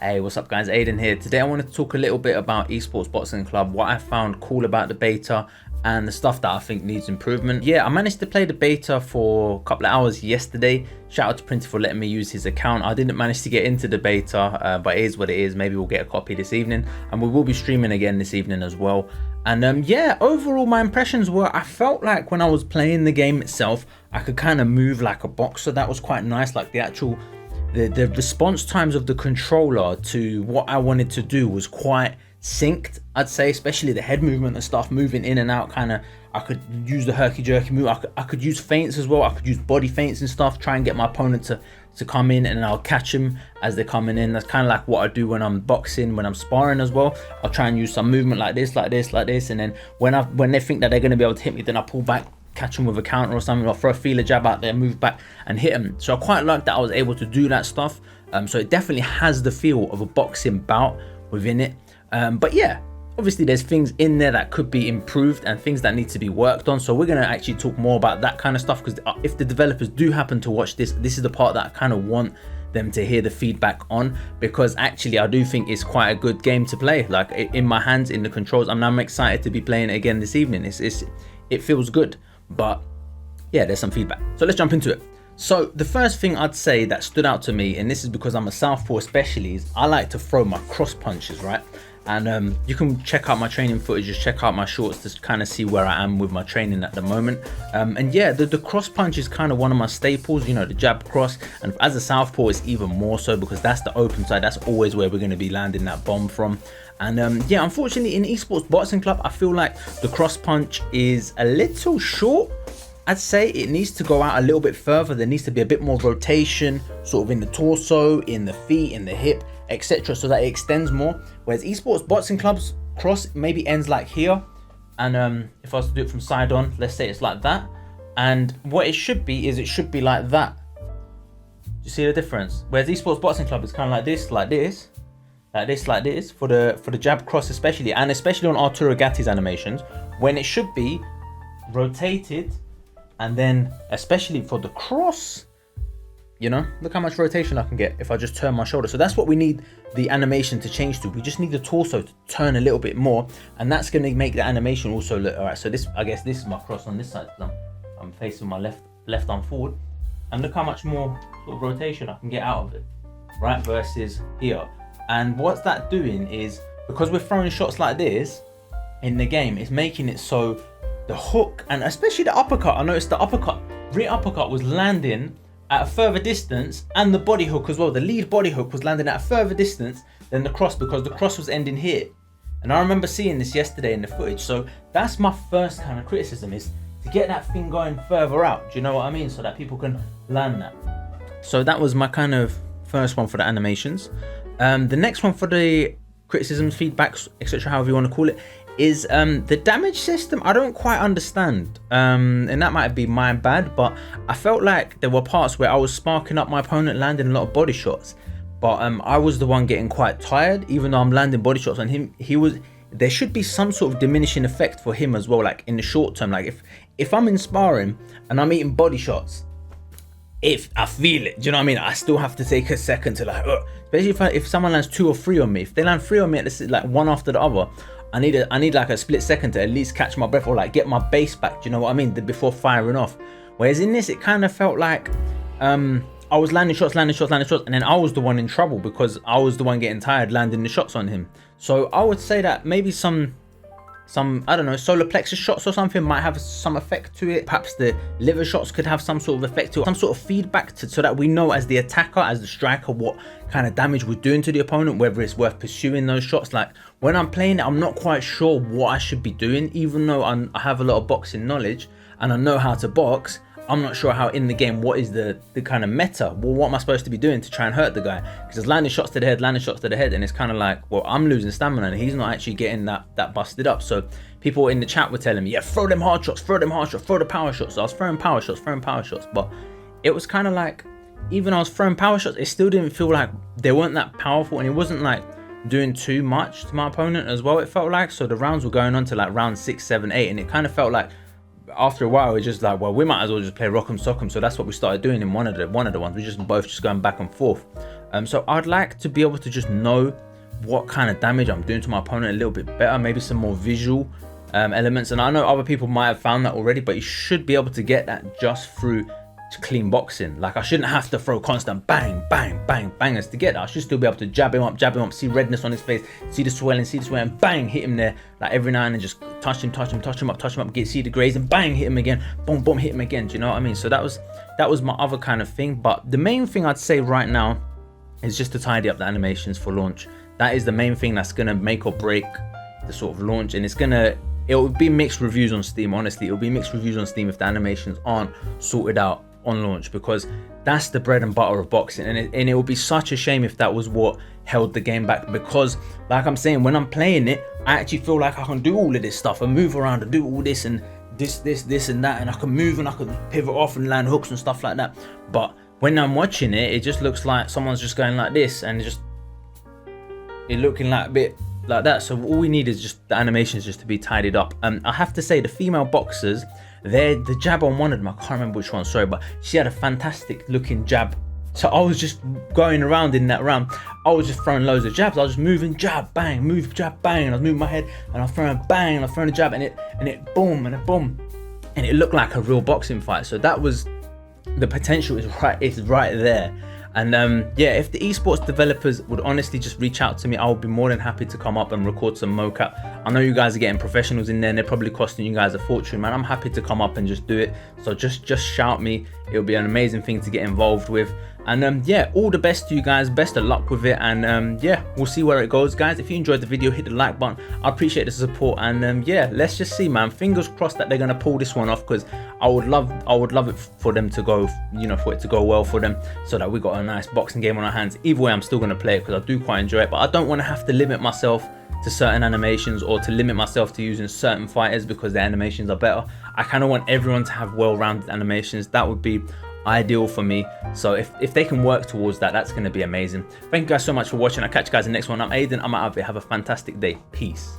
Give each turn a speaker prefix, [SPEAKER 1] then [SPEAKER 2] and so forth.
[SPEAKER 1] Hey, what's up guys, Aiden here. Today I wanted to talk a little bit about Esports Boxing Club, what I found cool about the beta and the stuff that I think needs improvement. Yeah, I managed to play the beta for a couple of hours yesterday. Shout out to Printy for letting me use his account. I didn't manage to get into the beta, but it is what it is. Maybe we'll get a copy this evening and we will be streaming again this evening as well. And yeah, overall my impressions were, I felt like when I was playing the game itself, I could kind of move like a boxer. That was quite nice, like the actual the response times of the controller to what I wanted to do was quite synced, I'd say, especially the head movement and stuff, moving in and out. Kind of, I could use the herky jerky move. I could use feints as well. I could use body feints and stuff, try and get my opponent to come in, and I'll catch them as they're coming in. That's kind of like what I do when I'm boxing, when I'm sparring as well. I'll try and use some movement like this, and then when they think that they're going to be able to hit me, then I pull back, catch them with a counter or something, or throw a feeler jab out there, move back and hit them. So I quite like that I was able to do that stuff. So it definitely has the feel of a boxing bout within it. But yeah, obviously there's things in there that could be improved and things that need to be worked on. So we're going to actually talk more about that kind of stuff, because if the developers do happen to watch this, this is the part that I kind of want them to hear the feedback on, because actually I do think it's quite a good game to play, like in my hands, in the controls. I'm excited to be playing it again this evening. It feels good. But yeah, there's some feedback, so let's jump into it. So the first thing I'd say that stood out to me, and this is because I'm a southpaw especially, is I like to throw my cross punches, right? And you can check out my training footage, just check out my shorts to kind of see where I am with my training at the moment. And yeah, the cross punch is kind of one of my staples, you know, the jab cross. And as a southpaw, it's even more so, because that's the open side. That's always where we're going to be landing that bomb from. And yeah, unfortunately in Esports Boxing Club, I feel like the cross punch is a little short. I'd say it needs to go out a little bit further. There needs to be a bit more rotation, sort of in the torso, in the feet, in the hip, etc., so that it extends more. Whereas Esports Boxing Club's cross maybe ends like here. And if I was to do it from side on, let's say it's like that. And what it should be is it should be like that. Do you see the difference? Whereas Esports Boxing Club is kind of like this, like this. Like this for the jab cross, especially, and especially on Arturo Gatti's animations, when it should be rotated. And then especially for the cross, you know, look how much rotation I can get if I just turn my shoulder. So that's what we need the animation to change to. We just need the torso to turn a little bit more, and that's going to make the animation also look all right. So this, I guess this is my cross on this side. I'm facing my left arm forward, and look how much more sort of rotation I can get out of it, right, versus here. And what's that doing is, because we're throwing shots like this in the game, it's making it so the hook, and especially the uppercut, I noticed the rear uppercut was landing at a further distance, and the body hook as well, the lead body hook was landing at a further distance than the cross, because the cross was ending here. And I remember seeing this yesterday in the footage. So that's my first kind of criticism, is to get that thing going further out, do you know what I mean, so that people can land that. So that was my kind of first one for the animations. The next one for the criticisms, feedbacks, etc., however you want to call it, is the damage system. I don't quite understand, and that might be my bad, but I felt like there were parts where I was sparking up my opponent, landing a lot of body shots, but I was the one getting quite tired, even though I'm landing body shots on him. There should be some sort of diminishing effect for him as well, like in the short term. Like if I'm in sparring and I'm eating body shots, if I feel it, do you know what I mean, I still have to take a second to like, especially if someone lands 2 or 3 on me. If they land 3 on me, it's like one after the other, I need like a split second to at least catch my breath, or like get my base back, do you know what I mean, before firing off. Whereas in this, it kind of felt like I was landing shots, and then I was the one in trouble, because I was the one getting tired landing the shots on him. So I would say that maybe some I don't know, solar plexus shots or something might have some effect to it. Perhaps the liver shots could have some sort of effect to it, some sort of feedback so that we know as the attacker, as the striker, what kind of damage we're doing to the opponent, whether it's worth pursuing those shots. Like when I'm playing it, I'm not quite sure what I should be doing, even though I have a lot of boxing knowledge and I know how to box. I'm not sure how in the game, what is the kind of meta. Well, what am I supposed to be doing to try and hurt the guy? Because it's landing shots to the head, and it's kind of like, well, I'm losing stamina and he's not actually getting that busted up. So people in the chat were telling me, yeah, throw them hard shots, throw the power shots. So I was throwing power shots, but it was kind of like, even I was throwing power shots, it still didn't feel like they weren't that powerful, and it wasn't like doing too much to my opponent as well, it felt like. So the rounds were going on to like round 6, 7, 8, and it kind of felt like after a while, it's just like, well, we might as well just play Rock'em Sock'em. So that's what we started doing in one of the ones. We just both just going back and forth. So I'd like to be able to just know what kind of damage I'm doing to my opponent a little bit better, maybe some more visual elements. And I know other people might have found that already, but you should be able to get that just through clean boxing. Like, I shouldn't have to throw constant bang, bang, bang, bangers to get that. I should still be able to jab him up, see redness on his face, see the swelling, bang, hit him there, like every now and then, just touch him up, see the graze, and bang, hit him again, boom, boom, hit him again. Do you know what I mean? So that was my other kind of thing. But the main thing I'd say right now is just to tidy up the animations for launch. That is the main thing that's gonna make or break the sort of launch, and it will be mixed reviews on Steam. Honestly, it will be mixed reviews on Steam if the animations aren't sorted out on launch, because that's the bread and butter of boxing, and it would be such a shame if that was what held the game back. Because, like I'm saying, when I'm playing it, I actually feel like I can do all of this stuff and move around and do all this and this and that, and I can move and I can pivot off and land hooks and stuff like that. But when I'm watching it, it just looks like someone's just going like this, and it looking like a bit like that. So all we need is just the animations just to be tidied up. I have to say, the female boxers, the jab on one of them, I can't remember which one, sorry, but she had a fantastic looking jab. So I was just going around in that round, I was just throwing loads of jabs. I was just moving, jab, bang, move, jab, bang, and I was moving my head, and I was throwing a bang, and I was throwing a jab, and it boom, and a boom, and it looked like a real boxing fight. So that was, the potential is right there. And yeah, if the esports developers would honestly just reach out to me, I would be more than happy to come up and record some mocap. I know you guys are getting professionals in there, and they're probably costing you guys a fortune, man. I'm happy to come up and just do it. So just shout me. It'll be an amazing thing to get involved with. And yeah, all the best to you guys, best of luck with it. And yeah, we'll see where it goes, guys. If you enjoyed the video, hit the like button. I appreciate the support. And yeah, let's just see, man. Fingers crossed that they're gonna pull this one off, because I would love it for them to go, for it to go well for them, so that we got a nice boxing game on our hands. Either way, I'm still gonna play it because I do quite enjoy it, but I don't want to have to limit myself to certain animations, or to limit myself to using certain fighters because their animations are better. I kind of want everyone to have well-rounded animations. That would be ideal for me. So if they can work towards that, that's going to be amazing. Thank you guys so much for watching. I'll catch you guys in the next one. I'm Aiden. I'm out of here. Have a fantastic day. Peace.